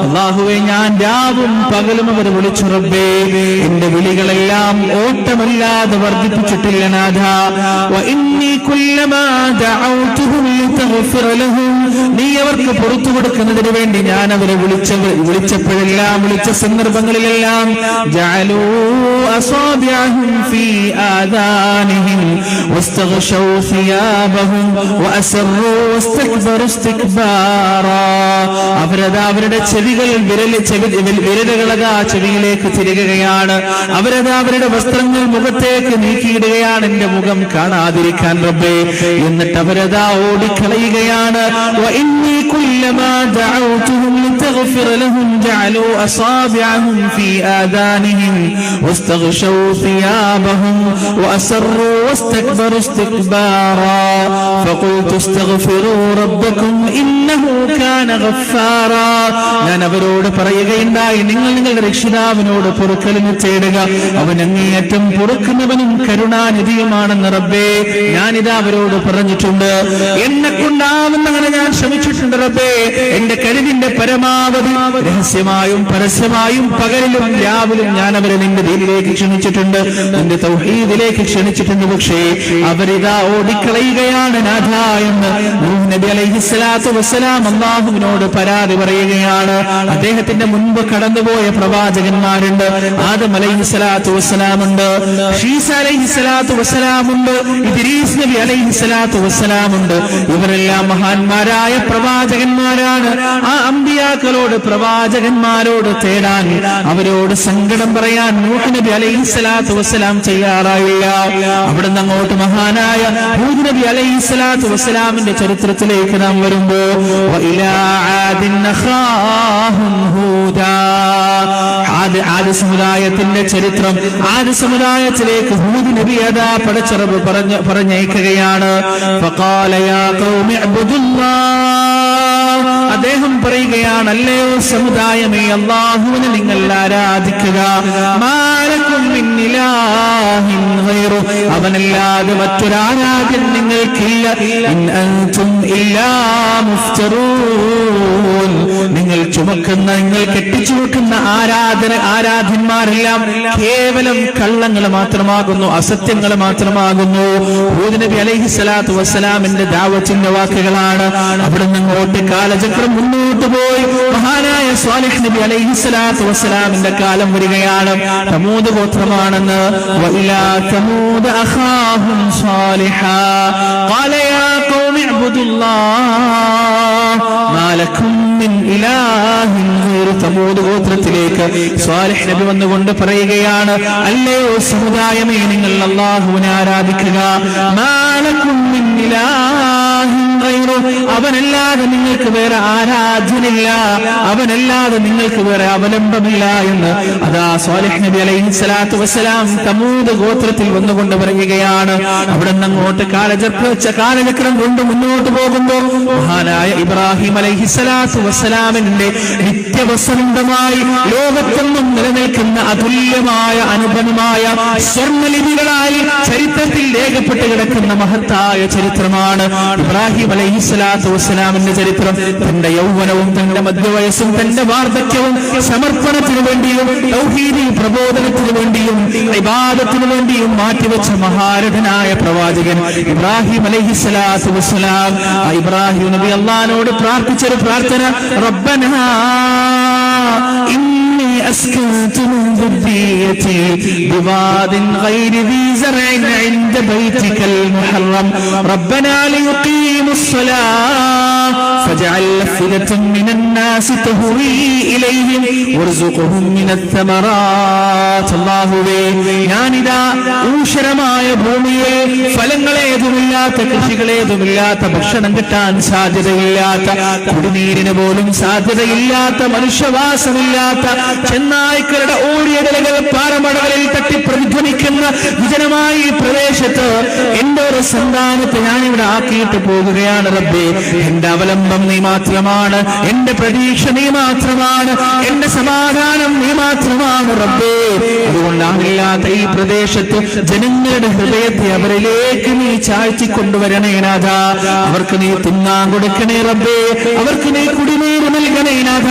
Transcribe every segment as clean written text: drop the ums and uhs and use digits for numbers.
അല്ലാഹുവേ ഞാൻ രാവും പകലും അവരെ വിളിച്ചു റബ്ബേ എന്റെ വിളികളെല്ലാം ഓട്ടമല്ലാതെ വർദ്ധിപ്പിച്ചിട്ടില്ല നാഥ വഇന്നി കുല്ലമാ ദഅൗതുഹും ലിതഗ്ഫിറ ലഹും നീ അവർക്ക് പുറത്തു കൊടുക്കുന്നതിന് വേണ്ടി ഞാൻ അവരെ വിളിച്ചപ്പോഴെല്ലാം വിളിച്ച സന്ദർഭങ്ങളിലെല്ലാം ജഅലൂ അസാബിഅഹും ഫീ ആദാനിഹിം വസ്തഗ്ശൗ സിയാബഹും വഅസറൂ വസ്തക്ബറു ഇസ്തിക്ബാറാ അവരുടെ ചെവികൾ വിരലുകളതാ ചെവിയിലേക്ക് തിരികുകയാണ് അവരുടെ വസ്ത്രങ്ങൾ മുഖത്തേക്ക് നീക്കിയിടുകയാണ് എന്റെ മുഖം കാണാതിരിക്കാൻ റബ്ബേ എന്നിട്ട് അവരതാ ഓടിക്കളയുകയാണ് വഇന്നി കുല്ലമാ ദഅൗതുഹും ലിതഗ്ഫിറ ലഹും ജഅലൂ അസാബിഅഹും ഫീ ആദാനിഹിം വസ്തഗ്ശൗ സിയാബഹും വഅസറൂ വസ്തക്ബറു ഇസ്തിക്ബാറാ ഫഖുൽതു ഇസ്തഗ്ഫിറൂ റബ്ബക്കും ഇന്നഹു കാന ഗഫാറാ ഞാൻ അവരോട് പറയുകയുണ്ടായി നിങ്ങൾ നിങ്ങളുടെ രക്ഷിതാവിനോട് പൊറുക്കലിന് തേടുക അവൻ അങ്ങേയറ്റം പൊറുക്കുന്നവനും കരുണാനിധിയുമാണെന്ന് റബ്ബേ ഞാനിതാ അവരോട് പറഞ്ഞിട്ടുണ്ട് എന്നെ കൊണ്ടാവുന്നങ്ങനെ ഞാൻ ശ്രമിച്ചിട്ടുണ്ട് റബ്ബേ എന്റെ കഴിവിന്റെ പരമാവധി രഹസ്യമായും പരസ്യമായും പകലിലും രാവിലും ഞാൻ അവരെ നിന്റെ ദീനിലേക്ക് ക്ഷണിച്ചിട്ടുണ്ട് നിന്റെ തൗഹീദിലേക്ക് ക്ഷണിച്ചിട്ടുണ്ട് പക്ഷേ അവരിതാ ഓടിക്കളയുകയാണ് നാഥ എന്ന് നൂഹ് നബി അലൈഹിസ്സലാത്തു വസ്സലാം അല്ലാഹുവിനോട് പരാതി പറയുകയാണ് അദ്ദേഹത്തിന്റെ മുൻപ് കടന്നുപോയ പ്രവാചകന്മാരുണ്ട് ആദം അലൈഹിസ്സലാത്തു വസ്സലാമുണ്ട് ഈസ അലൈഹിസ്സലാത്തു വസ്സലാമുണ്ട് ഇദ്രീസ് നബി അലൈഹിസ്സലാത്തു വസ്സലാമുണ്ട് ഇവരെല്ലാം മഹാന്മാരായ പ്രവാചകന്മാരാണ് ആ അമ്പിയാക്കളോട് പ്രവാചകന്മാരോട് തേടാൻ അവരോട് സങ്കടം പറയാൻ നൂഹ് നബി അലൈഹിസ്സലാത്തു വസ്സലാം തയ്യാറായില്ല അവിടുന്ന് അങ്ങോട്ട് മഹാനായ ഹൂദ് നബി അലൈഹിസ്സലാത്തു വസ്സലാമിന്റെ ചരിത്രത്തിലേക്ക് നാം വരുമ്പോ ആദ് സമുദായത്തിന്റെ ചരിത്രം ആദ് സമുദായത്തിലേക്ക് ഹൂദ് നബി അതാ പടച്ചറബ് പറഞ്ഞയക്കുകയാണ് ഫഖാല യാ ഖൗമി അബ്ദുല്ലാഹ് അദ്ദേഹം പറയുകയാണ് അല്ലയോ സമുദായമേ അല്ലാഹുവിനെ നിങ്ങൾ ആരാധിക്കുക മാലക്കും മിൻ ഇലാഹിൻ ഗൈറു അവനല്ലാതെ മറ്റൊരാരാധ്യൻ നിങ്ങൾക്കില്ല ഇൻ അൻതും ഇല്ലാ മുഫ്തറൂൻ നിങ്ങൾ കെട്ടിച്ചു വെക്കുന്ന ആരാധന്മാരെല്ലാം കേവലം കള്ളങ്ങൾ മാത്രമാകുന്നു അസത്യങ്ങൾ മാത്രമാകുന്നു ഹൂദ് നബി അലൈഹിസ്സലാത്തു വസ്സലാമിന്റെ ദഅവത്തിന്റെ വാക്കുകളാണ് അവിടുന്ന് അങ്ങോട്ട് കാലചക്രം മുന്നോട്ട് പോയി മഹാനായ സ്വാലിഹ് നബി അലൈഹിസ്സലാത്തു വസ്സലാമിന്റെ കാലം വരികയാണ് തമൂദ് ഗോത്രമാണെന്ന് വഇലാ തമൂദ അഖാഹും സ്വാലിഹാ ഖാല യാ ഖൗമി ഇബ്ദുല്ലാഹ് മാലക്കും മിൻ ഇലാഹിൻ ഗൈറു തമൂദ് ഗോത്രത്തിലേക്ക് സ്വാലിഹ് നബി വന്നുകൊണ്ട് പറയുകയാണ് അല്ലയോ സമുദായമേ നിങ്ങൾ അല്ലാഹുവിനെ ആരാധിക്കുക മാലക്കും മിൻ ഇലാഹിൻ ഗൈറു അവനല്ലാതെ നിങ്ങൾക്ക് വേറെ ആരാധ്യനില്ല അവനല്ലാതെ നിങ്ങൾക്ക് വേറെ അവലംബമില്ല എന്ന് അതാ സ്വാലിഹ് നബി അലൈഹിസ്സലാത്തു വസ്സലാം തമൂദ് ഗോത്രത്തിൽ വന്നുകൊണ്ട് പറയുകയാണ് അവിടെ നിന്ന് അങ്ങോട്ട് കാലചക്രം കൊണ്ട് മുന്നോട്ട് പോകുമ്പോൾ മഹാനായ ഇബ്രാഹിം അലൈഹിസ്സലാത്തു വസ്സലാമിന്റെ നിത്യവസന്തമായി ലോകത്തൊന്നും നിലനിൽക്കുന്ന അതുല്യമായ അനുപമമായ സ്വർണ്ണലിപികളായി ചരിത്രത്തിൽ രേഖപ്പെട്ട് കിടക്കുന്ന മഹത്തായ ചരിത്രമാണ് ഇബ്രാഹിം അലൈഹിസ്സലാത്തു വസ്സലാമിന്റെ ചരിത്രം. തന്റെ യൗവനവും തന്റെ മധ്യവയസ്സും തന്റെ വാർദ്ധക്യവും സമർപ്പണത്തിനു വേണ്ടിയും തൗഹീദി പ്രബോധനത്തിനു വേണ്ടിയും ഇബാദത്തിനു വേണ്ടിയും മാറ്റിവെച്ച മഹാരഥനായ പ്രവാചകൻ ഇബ്രാഹിം അലൈഹിസ്സലാത്തു വസ്സലാം. ഇബ്രാഹിം നബി അല്ലാഹുവോട് പ്രാർത്ഥിച്ചൊരു പ്രാർത്ഥന റബ്ബനാ أسكنت من ذريتي بواد غير ذي زرع عند بيتك المحرم ربنا ليقيموا الصلاة فاجعل أفئدة من الناس تهوي إليهم وارزقهم من الثمرات അല്ലാഹുവേ ഞാനിതാ ഊഷരമായ ഭൂമിയെ ഫലങ്ങളേതുമില്ലാത്ത കൃഷികളേതുമില്ലാത്ത ഭക്ഷണം കിട്ടാൻ സാധ്യതയില്ലാത്ത കുടിനീരിന് പോലും സാധ്യതയില്ലാത്ത മനുഷ്യവാസമില്ലാത്ത ചെന്നായ്ക്കളുടെ ഓടിയടലുകൾ പാറമടകളിൽ തട്ടി പ്രതിധ്വനിക്കുന്ന വിജനമായ ഈ പ്രദേശത്ത് എന്റെ ഒരു സന്താനത്തെ ഞാനിവിടെ ആക്കിയിട്ട് പോകുകയാണ് റബ്ബേ. എന്റെ അവലംബം നീ മാത്രമാണ്, എന്റെ പ്രതീക്ഷ നീ മാത്രമാണ്, എന്റെ സമാധാനം നീ മാത്രമാണ് റബ്ബേ. അതുകൊണ്ടാണില്ലാത്ത ഈ പ്രദേശത്ത് ജനങ്ങളുടെ ഹൃദയത്തെ അവരിലേക്ക് നീ ചാഴ്ത്തിക്കൊണ്ടുവരണേ നാഥാ. അവർക്ക് നീ തിന്നാൻ കൊടുക്കണേ റബ്ബേ, അവർക്ക് നീ കുടിനീർ അറിയിപ്പ് നൽകണേനാഥ.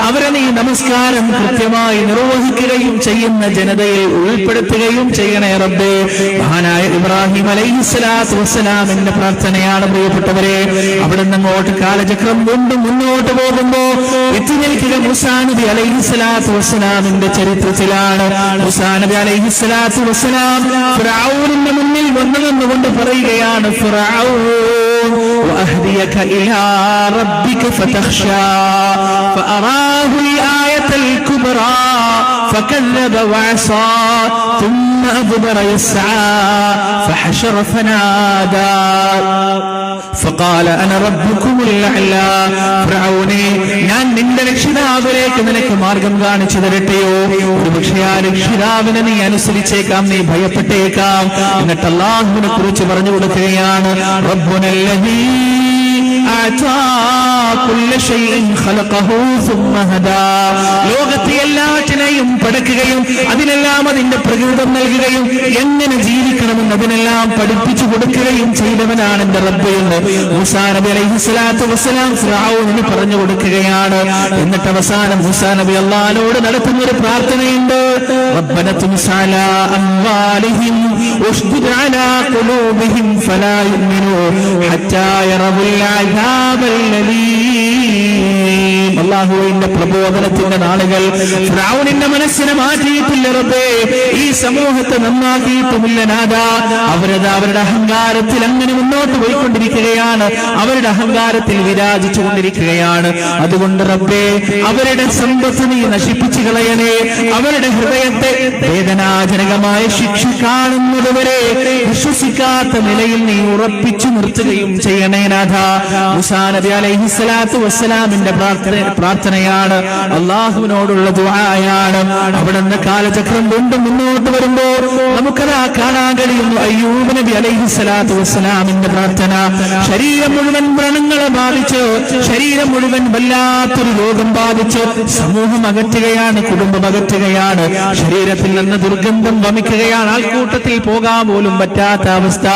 അവരെ നീ നമസ്കാരം കൃത്യമായി നിർവഹിക്കുകയും ചെയ്യുന്ന ജനതയിൽ ഉൾപ്പെടുത്തുകയും ചെയ്യണേ റബ്ബേ. മഹാനായ ഇബ്രാഹിം അലൈഹിസ്സലാത്തു വസ്സലാമിന്റെ പ്രാർത്ഥനയാണ് പ്രിയപ്പെട്ടവരെ. അവിടെ നിന്ന് അങ്ങോട്ട് കാലചക്രം കൊണ്ട് മുന്നോട്ട് പോകുമ്പോ എത്തി നിൽക്കുക മൂസാ നബി അലൈഹിസ്സലാത്തു വസ്സലാമിന്റെ ചരിത്രത്തിലാണ്. മൂസാ നബി അലൈഹിസ്സലാത്തു വസ്സലാം ഫിർഔനിന്റെ മുന്നിൽ വന്നുകൊണ്ട് പറയുകയാണ്, ഫിർഔൻ വഅഹ്ദിയക ഇലാ റബ്ബിക ഫതഖ്ശാ ഫഅറാഹു ആയത്തൽ കുബ്രാ فكذب وعصى ثم أدبر يسعى فحشر فنادى فقال أنا ربكم الأعلى. ഫിർഔനേ, ഞാൻ നിന്റെ രക്ഷിതാവിലേക്ക് നിനക്ക് മാർഗം കാണിച്ചു തരട്ടെയോ? ഒരുപക്ഷേ ആ രക്ഷിതാവിനെ നീ അനുസരിച്ചേക്കാം, നീ ഭയപ്പെട്ടേക്കാം. എന്നിട്ട് അല്ലാഹുവിനെ കുറിച്ച് പറഞ്ഞു കൊടുക്കുകയാണ്, റബ്ബുനല്ലദീ ലോകത്തെ എല്ലാറ്റിനെയും പടക്കുകയും അതിനെല്ലാം അതിന്റെ പ്രകൃതം നൽകുകയും എങ്ങനെ ജീവിക്കണമെന്ന് അതിനെല്ലാം പഠിപ്പിച്ചു കൊടുക്കുകയും ചെയ്തവനാണ് എന്റെ റബ്ബ് എന്ന് മൂസാ നബി അലൈഹിസ്സലാത്തു വസ്സലാം ഫിർഔനിന് പറഞ്ഞു കൊടുക്കുകയാണ്. എന്നിട്ട് അവസാനം മൂസാ നബി അല്ലാഹുവോട് നടത്തുന്ന ഒരു പ്രാർത്ഥനയുണ്ട്, റബ്ബന തുംസ് അലാ അംവാലിഹിം വഷ്ദുദ് അലാ ഖുലൂബിഹിം ഫലാ യുമിനൂ ഹത്താ യറവുൽ അല്ലാഹുവിന്റെ പ്രബോധനത്തിന്റെ നാളുകൾ ഫിർഔനിന്റെ മനസ്സിനെ മാറ്റിയിട്ടില്ല റബ്ബേ, ഈ സമൂഹത്തെ നന്നാക്കിയിട്ടുമില്ല നാഥാ. അവരുടെ അഹങ്കാരത്തിൽ അങ്ങനെ മുന്നോട്ട് പോയിക്കൊണ്ടിരിക്കുകയാണ്, അവരുടെ അഹങ്കാരത്തിൽ വിരാജിച്ചുകൊണ്ടിരിക്കുകയാണ്. അതുകൊണ്ട് റബ്ബേ, അവരുടെ സമ്പത്ത് നീ നശിപ്പിച്ചു കളയണേ. അവരുടെ ഹൃദയത്തെ വേദനാജനകമായ ശിക്ഷ കാണുന്നതുവരെ വിശ്വസിക്കാത്ത നിലയിൽ നീ ഉറപ്പിച്ചു നിർത്തുകയും ചെയ്യണേ നാഥാ. മൂസാ നബി അലൈഹിസ്സലാത്തു വസ്സലാമിന്റെ പ്രാർത്ഥനയാണ്, അല്ലാഹുവിനോടുള്ള ദുആയാണ്. അവിടുന്ന് കാലചക്രം കൊണ്ട് മുന്നോട്ട് വരുമ്പോ നമുക്കതാ കാണാൻ കഴിയുന്നു അയ്യൂബ് നബി അലൈഹിസ്സലാത്തു വസ്സലാമിന്റെ പ്രാർത്ഥന. ശരീരം മുഴുവൻ വ്രണങ്ങളെ ബാധിച്ച്, ശരീരം മുഴുവൻ വല്ലാത്തൊരു രോഗം ബാധിച്ച് സമൂഹം അകറ്റുകയാണ്, കുടുംബം അകറ്റുകയാണ്, ശരീരത്തിൽ നിന്ന് ദുർഗന്ധം വമിക്കുകയാണ്, ആൾക്കൂട്ടത്തിൽ പോകാൻ പോലും പറ്റാത്ത അവസ്ഥ.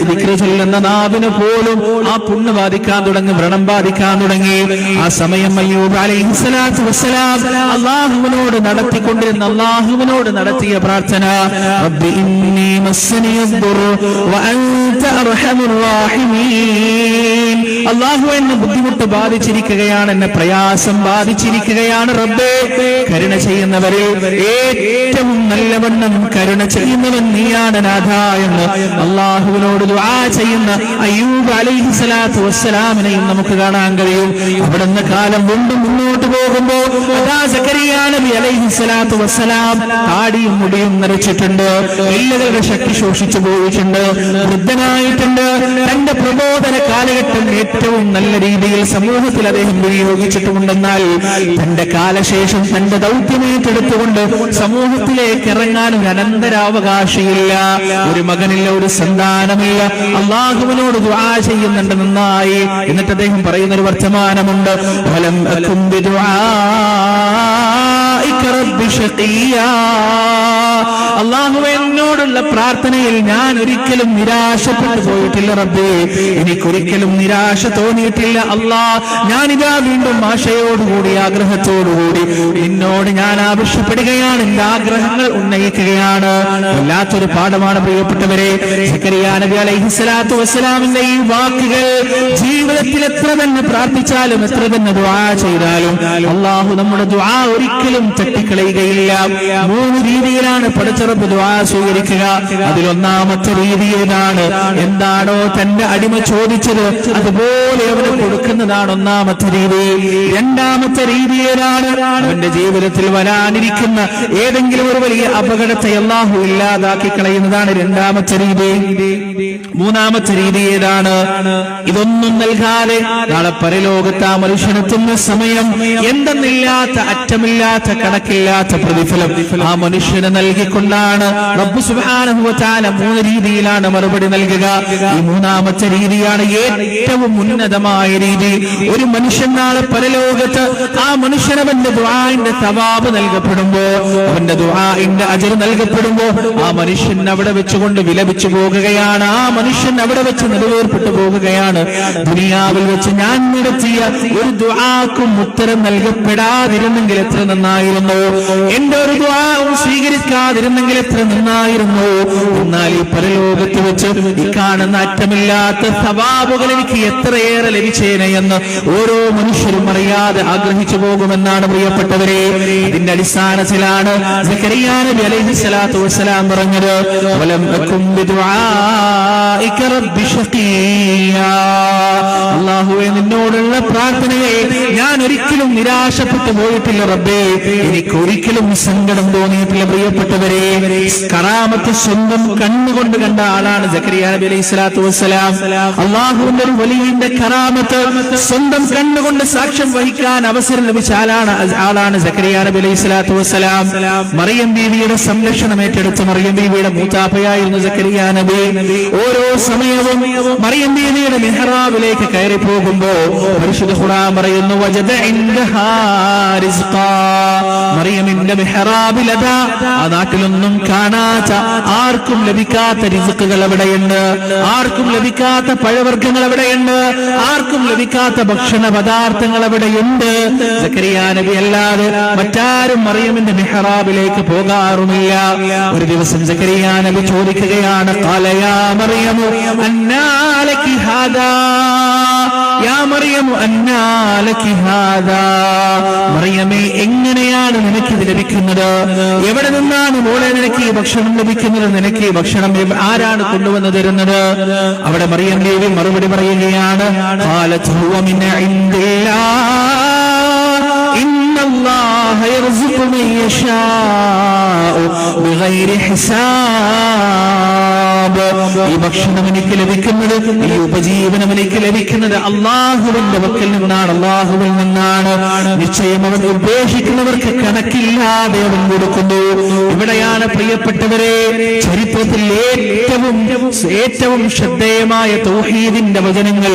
ദിക്ർ ചൊല്ലുന്ന നാവിന് പോലും ആ പുണ്ണ് ബാധിക്കാൻ തുടങ്ങി, വ്രണം ബാധിക്കാൻ തുടങ്ങി. ആ സമയം അയ്യൂബ് അലൈഹിസ്സലാത്തു വസ്സലാം അല്ലാഹുവിനോട് നടത്തിയ പ്രാർത്ഥന, റബ്ബി ഇന്നി മസ്സനിയദ്ദുർ വഅൻത അർഹമുർ റഹീമീൻ. അല്ലാഹു എന്നെ ബുദ്ധിമുട്ട് ബാധിച്ചിരിക്കുകയാണ്, എന്നെ പ്രയാസം ബാധിച്ചിരിക്കുകയാണ് റബ്ബേ. കരുണ ചെയ്യുന്നവരിൽ ഏറ്റവും നല്ലവണ്ണം കരുണ ചെയ്യുന്നവൻ നീയാണ് നാഥാ എന്ന് അല്ലാഹുവിനോട് ദുആ ചെയ്യുന്ന അയ്യൂബ് അലൈഹിസ്സലാത്തു വസ്സലാമിനെയും നമുക്ക് കാണാൻ കഴിയും. അവിടുന്ന് കാലം കൊണ്ട് മുന്നോട്ട് പോകുമ്പോ സക്കറിയ നബി അലൈഹിസ്സലാത്തു വസ്സലാം താടിയും മുടിയും നരച്ചിട്ടുണ്ട്, എല്ലുകളുടെ ശക്തി ശോഷിച്ചു പോയിട്ടുണ്ട്, വൃദ്ധനായിട്ടുണ്ട്. തന്റെ പ്രബോധന കാലഘട്ടം ഏറ്റവും നല്ല രീതിയിൽ സമൂഹത്തിൽ അദ്ദേഹം വിനിയോഗിച്ചിട്ടുണ്ടെന്നാൽ തന്റെ കാലശേഷം തന്റെ ദൗത്യമേറ്റെടുത്തുകൊണ്ട് സമൂഹത്തിലേക്ക് ഇറങ്ങാൻ ഒരു അനന്തരാവകാശിയില്ല, ഒരു മകനില്ല, ഒരു സന്താനമില്ല. അല്ലാഹുവിനോട് ദുആ ചെയ്യുന്നുണ്ട് നന്നായി. എന്നിട്ട് അദ്ദേഹം പറയുന്ന ഒരു വർത്തമാനമുണ്ട്, വലം അകും ബിദുആഇക റബ്ബി ശഖിയാ. അല്ലാഹുവേ, എന്നോടുള്ള പ്രാർത്ഥനയിൽ ഞാൻ ഒരിക്കലും നിരാശപ്പെട്ടു പോയിട്ടില്ല റബ്ബേ, എനിക്കൊരിക്കലും നിരാശ തോന്നിയിട്ടില്ല അല്ലാ. ഞാനിതാ വീണ്ടും ആശയോടുകൂടി ആഗ്രഹത്തോടുകൂടി നിന്നോട് ഞാൻ ആവശ്യപ്പെടുകയാണ്, എന്റെ ആഗ്രഹങ്ങൾ ഉന്നയിക്കുകയാണ്. വല്ലാത്തൊരു പാഠമാണ് പ്രിയപ്പെട്ടവരെ. സക്കറിയ നബി അലൈഹിസ്സലാത്തു വസ്സലാമിന്റെ ഈ വാക്കുകൾ ജീവിതത്തിൽ എത്ര തന്നെ പ്രാർത്ഥിച്ചാലും എത്ര തന്നെ ദുആ ചെയ്താലും അല്ലാഹു നമ്മുടെ ദുആ ഒരിക്കലും തട്ടിക്കളയുകയില്ല. 3 രീതിയിലാണ് പടച്ചറബ് ദുആ സ്വീകരിക്കുക. അതിലൊന്നാമത്തെ രീതി ഏതാണ്? എന്താണോ തന്റെ അടിമ ചോദിച്ചത് അതുപോലെ അവന് കൊടുക്കുന്നതാണ് ഒന്നാമത്തെ രീതി. രണ്ടാമത്തെ രീതി ഏതാണ്? അവന്റെ ജീവിതത്തിൽ വരാനിരിക്കുന്ന ഏതെങ്കിലും ഒരു വലിയ അപകടത്തെ അല്ലാഹു ഇല്ലാതാക്കി കളയുന്നതാണ് രണ്ടാമത്തെ രീതി. മൂന്നാമത്തെ രീതി ഏതാണ്? ഇതൊന്നും നൽകാതെ നാളെ പരലോകത്ത് ആ മനുഷ്യനെത്തുന്ന സമയം എന്തെന്നില്ലാത്ത അറ്റമില്ലാത്ത കണക്കില്ലാത്ത പ്രതിഫലം ആ മനുഷ്യന് നൽകിക്കൊണ്ടാണ് റബ്ബ് സുബ്ഹാനഹു വ തആല 3 രീതിയിലാണ് മറുപടി നൽകുക. ഈ മൂന്നാമത്തെ രീതിയാണ് ഏറ്റവും ഉന്നതമായ രീതി. ഒരു മനുഷ്യൻ നാളെ പരലോകത്ത് ആ മനുഷ്യനവന്റെ ദുആഇന്റെ സവാബ് നൽകപ്പെടുമ്പോ, അവന്റെ ദുആഇന്റെ അജ്ർ നൽകപ്പെടുമ്പോ ആ മനുഷ്യൻ അവിടെ വെച്ചുകൊണ്ട് വിലപിച്ചു പോകുകയാണ്. ആ മനുഷ്യൻ അവിടെ വെച്ച് നിലവേർപ്പെട്ടു പോകുകയാണ്. ദുനിയാവിൽ വെച്ച് ഞാൻ നടത്തിയ ഒരു ദുആക്കും ഉത്തരം നൽകപ്പെടാതിരുന്നെങ്കിൽ എത്ര നന്നായിരുന്നു, എന്റെ ഒരു ദുആവും സ്വീകരിക്കാതിരുന്നെങ്കിൽ എത്ര നന്നായിരുന്നു. എന്നാൽ ഈ പരലോകത്ത് വെച്ച് ഈ കാണുന്ന അറ്റമില്ലാത്ത സവാബുകൾ എനിക്ക് എത്രയേറെ ലഭിച്ചേനെ എന്ന് ഓരോ മനുഷ്യരും അറിയാതെ ആഗ്രഹിച്ചു പോകുമെന്നാണ് പ്രിയപ്പെട്ടവരെ. ഇതിന്റെ അടിസ്ഥാനത്തിലാണ് സക്കറിയാ നബി അലൈഹിസ്സലാത്തു വസ്സലാം പറഞ്ഞത്, വലം അകും ബിദുആഇക റബ്ബി ശഖിയാ. അല്ലാഹുവേ, നിന്നോടുള്ള പ്രാർത്ഥനയെ ഞാൻ ഒരിക്കലും നിരാശപ്പെട്ടു പോയിട്ടില്ല റബ്ബേ, എനിക്ക് ഒരിക്കലും സങ്കടം തോന്നിയിട്ടില്ല. പ്രിയപ്പെട്ടവരെ, കറാമത്ത് സ്വന്തം കണ്ണുകൊണ്ട് കണ്ട ആളാണ് സക്കറിയാ നബി അലൈഹിസ്സലാത്തു വസ്സലാം. അല്ലാഹുവിന്റെ ഒരു വലിയ കറാമത്ത് സ്വന്തം കണ്ണുകൊണ്ട് സാക്ഷ്യം വഹിക്കാൻ അവസരം ലഭിച്ച ആളാണ് സക്കറിയാ നബി അലൈഹിസ്സലാത്തു വസ്സലാം. മറിയം ബീവിയുടെ സംരക്ഷണം ഏറ്റെടുത്ത മറിയം ബീവിയുടെ മൂത്താപ്പയായിരുന്നു സക്കറിയാ നബി. ഓരോ സമയവും മറിയം ബീവിയുടെ മിഹ്റാബിലേക്ക് കയറി പോകുമ്പോ പരിശുദ്ധ ഖുർആൻ പറയുന്നു, വജദ ഇൻദഹാ റിസ്ഖാ. മറിയമിന്റെ മിഹ്റാബിൽ അതാ ആ നാട്ടിലൊന്നും കാണാത്ത, ആർക്കും ലഭിക്കാത്ത റിസ്ഖുകൾ അവിടെയുണ്ട്, ആർക്കും ലഭിക്കാത്ത പഴവർഗ്ഗങ്ങൾ അവിടെയുണ്ട്, ആർക്കും ലഭിക്കാത്ത ഭക്ഷണ പദാർത്ഥങ്ങൾ അവിടെയുണ്ട്. സക്കറിയാ നബി അല്ലാതെ മറ്റാരും മറിയമിന്റെ മിഹ്റാബിലേക്ക് പോകാറുമില്ല. ഒരു ദിവസം സക്കറിയാ നബി ചോദിക്കുകയാണ്, ഖാല യാ മറിയമു അന്നാ ലകി ഹാദാ, യാ മറിയമു അന്നാ ലകി ഹാദാ. മറിയമേ, എങ്ങനെയാണ് നിനക്കിത് ലഭിക്കുന്നത്? എവിടെ നിന്നാണ് മോളെ നിനക്ക് ഈ ഭക്ഷണം ലഭിക്കുന്നത്? നിനക്ക് ഈ ഭക്ഷണം ആരാണ് കൊണ്ടുവന്ന് തരുന്നത്? അവിടെ മറിയം ദേവി മറുപടി പറയുകയാണ്, ഖാലത് ഹുവ മിൻ ഇൻദില്ലാഹ് ഇന്നല്ലാഹ യർസുഖു മൻ യശാഉ ബിഗൈരി ഹിസാബ്. ഈ ഭക്ഷണം എനിക്ക് ലഭിക്കുന്നത്, ഈ ഉപജീവനം എനിക്ക് ലഭിക്കുന്നത് അള്ളാഹുവിന്റെ പക്കൽ നിന്നാണ്, അള്ളാഹുവിൽ നിന്നാണ്. നിശ്ചയം അവൻ ഉപേക്ഷിക്കുന്നവർക്ക് കണക്കില്ലാതെ അവൻ കൊടുക്കുന്നു. ഇവിടെയാണ് പ്രിയപ്പെട്ടവരെ ചരിത്രത്തിൽ ഏറ്റവും ശ്രദ്ധേയമായ തൗഹീദിന്റെ വചനങ്ങൾ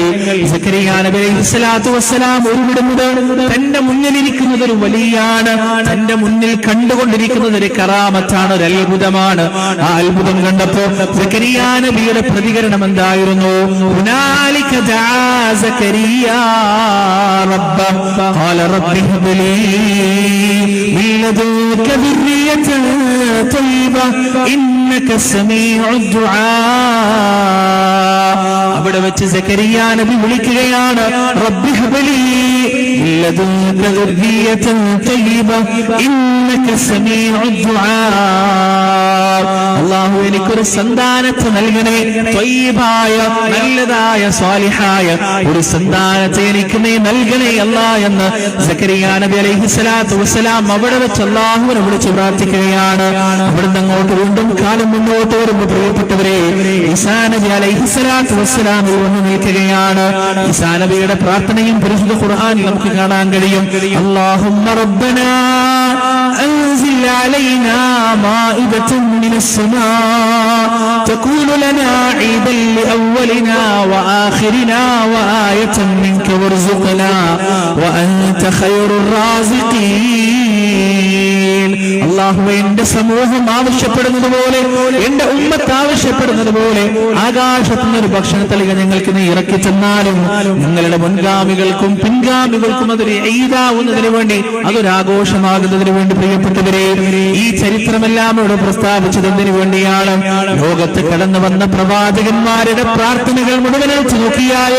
സക്കറിയാ നബി അലൈഹിസ്സലാത്തു വസ്സലാം ഉരുവിടുന്നത്. തന്റെ മുന്നിലിരിക്കുന്നത് ഒരു വലിയാണ്, തന്റെ മുന്നിൽ കണ്ടുകൊണ്ടിരിക്കുന്നത് ഒരു കറാമത്താണ്, ഒരു അത്ഭുതമാണ്. ആ അത്ഭുതം കണ്ടപ്പോ സക്കറിയാ നബിയുടെ പ്രതികരണം എന്തായിരുന്നു? ഹുനാലിക ദആ സക്കറിയാ റബ്ബ ഖാല റബ്ബി ഹബ് ലീ മിൻ ലദുക ദുർരിയതൻ തയ്യിബ ഇന്നക സമീഉദ് ദുആ. അവിടെ വെച്ച് സക്കറിയാ നബി വിളിക്കുകയാണ്, റബ്ബി ഹബ് ലീ മിൻ ലദുക ദുർരിയതൻ തയ്യിബ ഇന്നക സമീഉദ് ദുആ. അല്ലാഹു എനിക്കൊരു സന്താനത്തെ നൽകണേ, ത്വയ്യിബായ നല്ലതായ സ്വാലിഹായ ഒരു സന്താനത്തെ എനിക്ക് നീ നൽകണേ അല്ലാ എന്ന് സക്കറിയാ നബി അലൈഹിസ്സലാത്തു വസ്സലാം അവിടെ വെച്ച് അല്ലാഹുവിനെ വിളിച്ച് പ്രാർത്ഥിക്കുകയാണ്. അവിടുന്ന് അങ്ങോട്ട് വീണ്ടും കാലം മുന്നോട്ട് വരുമ്പോൾ പ്രിയപ്പെട്ടവരെ ഈസാ നബി അലൈഹിസ്സലാത്തു വസ്സലാമിൽ വന്ന് നിൽക്കുകയാണ്. ഈസാ നബിയുടെ പ്രാർത്ഥനയും പരിശുദ്ധ ഖുർആനിൽ നമുക്ക് കാണാൻ കഴിയും. അല്ലാഹുമ്മ റബ്ബനാ അൻസിൽ അലൈനാ മാഇദതൻ മിനസ് സമാ തകൂനു ലനാ ഈദൻ ലിഅവ്വലിനാ വആഖിരിനാ വആയതൻ മിൻക വർസുഖ്നാ വഅൻത ഖൈറുർ റാസിഖീൻ. അല്ലാഹുവേ, എന്റെ സമൂഹം ആവശ്യപ്പെടുന്നത് പോലെ, എന്റെ ഉമ്മത്ത് ആവശ്യപ്പെടുന്നത് പോലെ ആകാശത്തു നിന്നൊരു ഭക്ഷണത്തളിക ഞങ്ങൾക്ക് നീ ഇറക്കി തന്നാലും നിങ്ങളുടെ മുൻഗാമികൾക്കും പിൻഗാമികൾക്കും അതൊരു ഈദാവുന്നതിന് വേണ്ടി, അതൊരു ആഘോഷമാകുന്നതിന് വേണ്ടി. പ്രിയപ്പെട്ടവരെ, ഈ ചരിത്രമെല്ലാം ഇവിടെ പ്രസ്താവിച്ചത് എന്തിനു വേണ്ടിയാണ്? ലോകത്ത് കടന്നു വന്ന പ്രവാചകന്മാരുടെ പ്രാർത്ഥനകൾ മുഴുവൻ എടുത്തു നോക്കിയാൽ,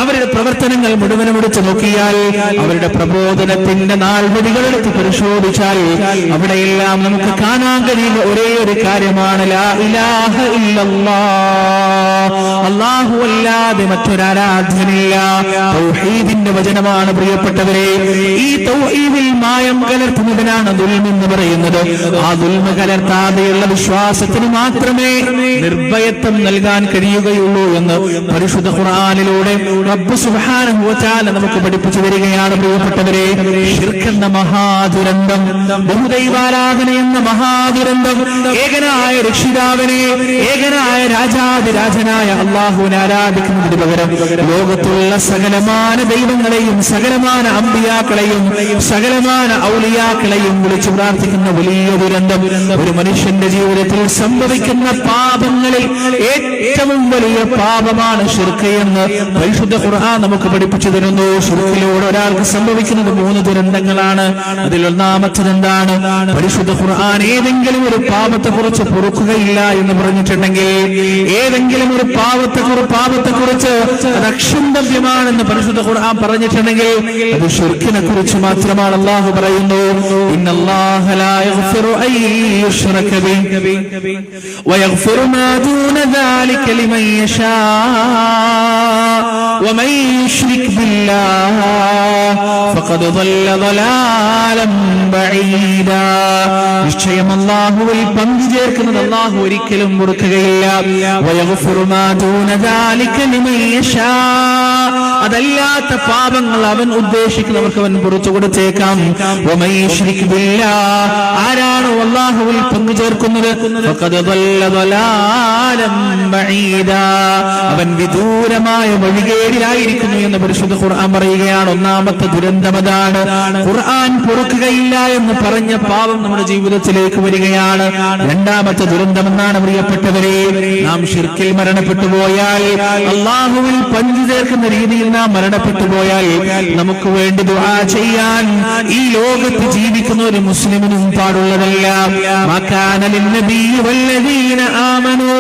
അവരുടെ പ്രവർത്തനങ്ങൾ മുഴുവനും എടുത്തു നോക്കിയാൽ, അവരുടെ പ്രബോധനത്തിന്റെ നാൾവഴികൾ എടുത്ത് പരിശോധിച്ചാൽ അവിടെയെല്ലാം നമുക്ക് കാണാൻ കഴിയുന്ന ഒരേ ഒരു കാര്യമാണ്, ലാ ഇലാഹ ഇല്ലല്ലാഹ്, അല്ലാഹു അല്ലാതെ മറ്റൊരാരാധ്യനില്ല. തൗഹീദിന്റെ വചനമാണ് പ്രിയപ്പെട്ടവരെ. ഈ തൗഹീദിൽ മായം കലർത്തുന്നതിനാണ് ദുൽം എന്ന് പറയുന്നത്. പറയുന്നത് ആ ദുൽമ കലർത്താതെയുള്ള വിശ്വാസത്തിന് മാത്രമേ നിർഭയത്വം നൽകാൻ കഴിയുകയുള്ളൂ എന്ന് പരിശുദ്ധ ഖുർആനിലൂടെ റബ്ബ് സുബ്ഹാനഹു വ തആല നമുക്ക് പഠിപ്പിച്ചു തരികയാണ്. പ്രിയപ്പെട്ടവരെ, ശിർക്ക് എന്ന മഹാദുരന്തം, ബഹുദൈവാരാധന എന്ന മഹാദുരന്തം, ഏകനായ രക്ഷിതാവിനെ, ഏകനായ രാജാതിരാജനായ അല്ലാഹുവിനെ ആരാധിക്കുന്നതിന് പകരം ലോകത്തുള്ള സകലമാന ദൈവങ്ങളെയും സകലമാന അമ്പിയാക്കളെയും സകലമാന ഔലിയാക്കളെയും വിളിച്ചു പ്രാർത്ഥിക്കുന്ന വലിയ ദുരന്തം. ഒരു മനുഷ്യന്റെ ജീവിതത്തിൽ സംഭവിക്കുന്ന പാപങ്ങളിൽ ഏറ്റവും വലിയ പാപമാണ് ശിർക്ക് എന്ന് പരിശുദ്ധ ഖുർആൻ നമുക്ക് പഠിപ്പിച്ചു തരുന്നു. ശിർക്കിലൂടെ ഒരാൾക്ക് സംഭവിക്കുന്നത് 3 ദുരന്തങ്ങളാണ്. അതിലൊന്നാമത്തത് എന്താണ്? പരിശുദ്ധ ഖുർആൻ ഏതെങ്കിലും ഒരു പാപത്തെ കുറിച്ച് പൊറുക്കുകയില്ല എന്ന് പറഞ്ഞിട്ടുണ്ടെങ്കിൽ, ഏതെങ്കിലും ഒരു പാപത്തെ കുറിച്ച് അത് അക്ഷന്തവ്യമാണെന്ന് പരിശുദ്ധ ഖുർആൻ പറഞ്ഞിട്ടുണ്ടെങ്കിൽ അത് ശിർക്കിനെ കുറിച്ച് മാത്രമാണ്. അല്ലാഹു പറയുന്നു, ഇന്നല്ലാഹ ലാ യഗ്ഫിറു അൻ യുശ്റക ബിഹി വയഗ്ഫിറു മാ ദൂന ദാലിക ലിമൻ യശാ വമൻ യുശ്രിക് ബില്ലാഹ് ഫഖദ് ضل ضلالا ബഈദാ. നിശ്ചയം അല്ലാഹുവിൽ പങ്കു ചേർക്കുന്നത് അല്ലാഹു ഒരിക്കലും പൊറുക്കുകയില്ല. വയഗ്ഫിറു മാ ദൂന ദാലിക ലിമൻ യശാ, അതല്ലാത്ത പാപങ്ങൾ അവൻ ഉദ്ദേശിക്കുന്നവർക്ക് അവൻ പുറത്തു കൊടുത്തേക്കാം. വമൻ യുശ്രിക് ബില്ലാഹ്, ആരാണോ അല്ലാഹുവിൽ പങ്കു ചേർക്കുന്നത് ഫഖദ് ضل ضلالا ബഈദാ, അവൻ വിദൂരമായ വഴികേടിലായിരിക്കുന്നു എന്ന് പരിശുദ്ധ ഖുർആൻ പറയുകയാണ്. ഒന്നാമത്തെ ദുരന്തം അതാണ്. ഖുർആൻ പൊറുക്കുകയില്ല എന്ന് പറഞ്ഞ പാപം നമ്മുടെ ജീവിതത്തിലേക്ക് വരികയാണ്. രണ്ടാമത്തെ ദുരന്തം എന്നാണ് പ്രിയപ്പെട്ടവരെ, നാം ശിർക്കിൽ മരണപ്പെട്ടു പോയാൽ, അല്ലാഹുവിൽ പങ്കു ചേർക്കുന്ന രീതിയിൽ നാം മരണപ്പെട്ടു പോയാൽ നമുക്ക് വേണ്ടി ദുആ ചെയ്യാൻ ഈ ലോകത്ത് ജീവിക്കുന്ന ഒരു മുസ്ലിമിനും പാടുള്ളതല്ല. മകാന ലിന്നബിയ്യി വല്ലദീന ആമനൂ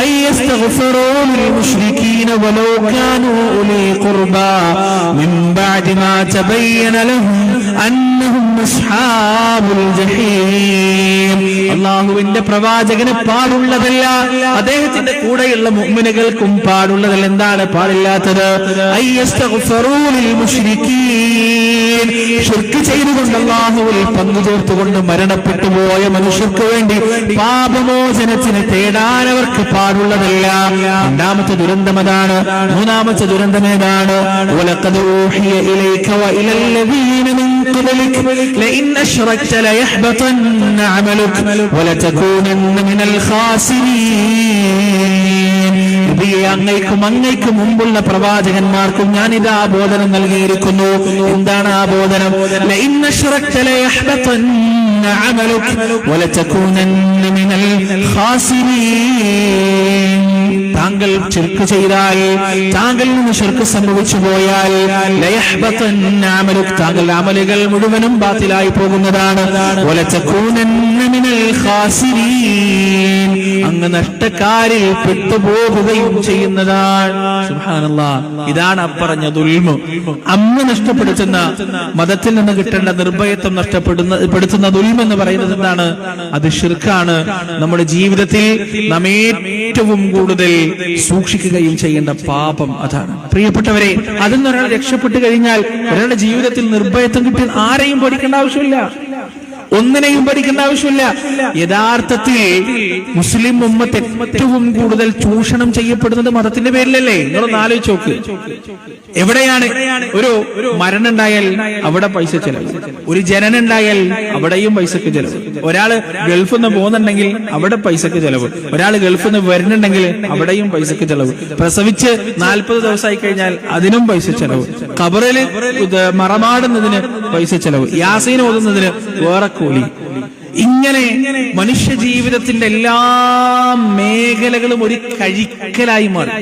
അയസ്തഗ്ഫിറൂ ലിൽ മുശ്രികീന വലൗ കാനൂ ഉലീ ഖുർബാ മിൻ ബഅദി മാ തബയ്യന ലഹും അന്നഹും അസ്ഹാബുൽ ജഹീം. അല്ലാഹുവിന്റെ പ്രവാചകന് പാടുള്ളതല്ല, അദ്ദേഹത്തിന്റെ കൂടെയുള്ള മുഅ്മിനുകൾക്കും പാടുള്ളതല്ല. എന്താണ് പാടില്ലാത്തത്? അയസ്തഗ്ഫിറൂ ലിൽ മുശ്രികീൻ, ശിർക്ക് ചെയ്തുകൊണ്ട് അല്ലാഹുവിൽ പങ്കു ചേർത്തുകൊണ്ട് മരണപ്പെട്ടു പോയ മനുഷ്യർക്ക് വേണ്ടി പാപമോചനത്തിന് തേടാൻ അവർക്ക് പാടുള്ളതല്ല. രണ്ടാമത്തെ ദുരന്തം അതാണ്. മൂന്നാമത്തെ ദുരന്തം ഏതാണ്? വലഖദ് ഊഹിയ ഇലൈക വഇലൽ ലദീന മിൻ ഖബ്ലിക ലഇൻ അശ്റക്ത ലയഹ്ബതന്ന അമലുക വലതകൂനന്ന മിനൽ ഖാസിരീൻ. അങ്ങയ്ക്കും മുമ്പുള്ള പ്രവാചകന്മാർക്കും ഞാനിതാ ബോധനം നൽകിയിരിക്കുന്നു. എന്താണ് ആ ബോധനം? ലഇൻ അശ്റക്ത ലയഹ്ബതന്ന അമലുക വലതകൂനന്ന മിനൽ ഖാസിരീൻ. താങ്കൾ ശിർക്ക് ചെയ്താൽ, താങ്കളിൽ നിന്ന് ശിർക്ക് സംഭവിച്ചു പോയാൽ, ലയഹ്ബതന്ന അമലുക, താങ്കളുടെ അമലുകൾ മുഴുവനും ബാത്തിലായി പോകുന്നതാണ്. വലതകൂനന്ന മിനൽ ഖാസിരീൻ, അങ്ങ് നഷ്ടക്കാരിൽ പെട്ടുപോകുകയും ചെയ്യുന്നതാണ്. സുബ്ഹാനല്ലാഹ്, ഇതാണ് അപ്പറഞ്ഞ ദുൽമ. അമ്മ നഷ്ടപ്പെടുത്തുന്ന, മതത്തിൽ നിന്ന് കിട്ടേണ്ട നിർഭയത്വം നഷ്ടപ്പെടുത്തുന്ന ദുൽമ എന്ന് പറയുന്നത് എന്താണ്? അത് ശിർക്കാണ്. നമ്മുടെ ജീവിതത്തിൽ നാം ഏറ്റവും കൂടുതൽ സൂക്ഷിക്കുകയും ചെയ്യേണ്ട പാപം അതാണ്. പ്രിയപ്പെട്ടവരെ, അതിൽ നിന്ന് ഒരാൾ രക്ഷപ്പെട്ടു കഴിഞ്ഞാൽ ഒരാളുടെ ജീവിതത്തിൽ നിർഭയത്വം കിട്ടാൻ ആരെയും പഠിക്കേണ്ട ആവശ്യമില്ല, ഒന്നിനെയും പഠിക്കേണ്ട ആവശ്യമില്ല. യഥാർത്ഥത്തിൽ മുസ്ലിം ഉമ്മത്ത് ഏറ്റവും കൂടുതൽ ചൂഷണം ചെയ്യപ്പെടുന്നത് മതത്തിന്റെ പേരിലല്ലേ? നിങ്ങളൊന്ന് ആലോചിച്ച് നോക്ക്. എവിടെയാണ് ഒരു മരണം ഉണ്ടായാൽ അവിടെ പൈസ ചെലവ്, ഒരു ജനനം ഉണ്ടായാൽ അവിടെയും പൈസക്ക് ചെലവ്, ഒരാള് ഗൾഫിൽ നിന്ന് പോകുന്നുണ്ടെങ്കിൽ അവിടെ പൈസക്ക് ചെലവ്, ഒരാൾ ഗൾഫിൽ നിന്ന് വരുന്നുണ്ടെങ്കിൽ അവിടെയും പൈസക്ക് ചെലവ്, പ്രസവിച്ച് 40 ദിവസമായി കഴിഞ്ഞാൽ അതിനും പൈസ ചെലവ്, ഖബറിൽ മറമാടുന്നതിന് പൈസ ചെലവ്, യാസീൻ ഓതുന്നതിന് വേറെ കൂലി. ഇങ്ങനെ മനുഷ്യ ജീവിതത്തിന്റെ എല്ലാ മേഖലകളും ഒരു കഴിക്കലായി മാറി.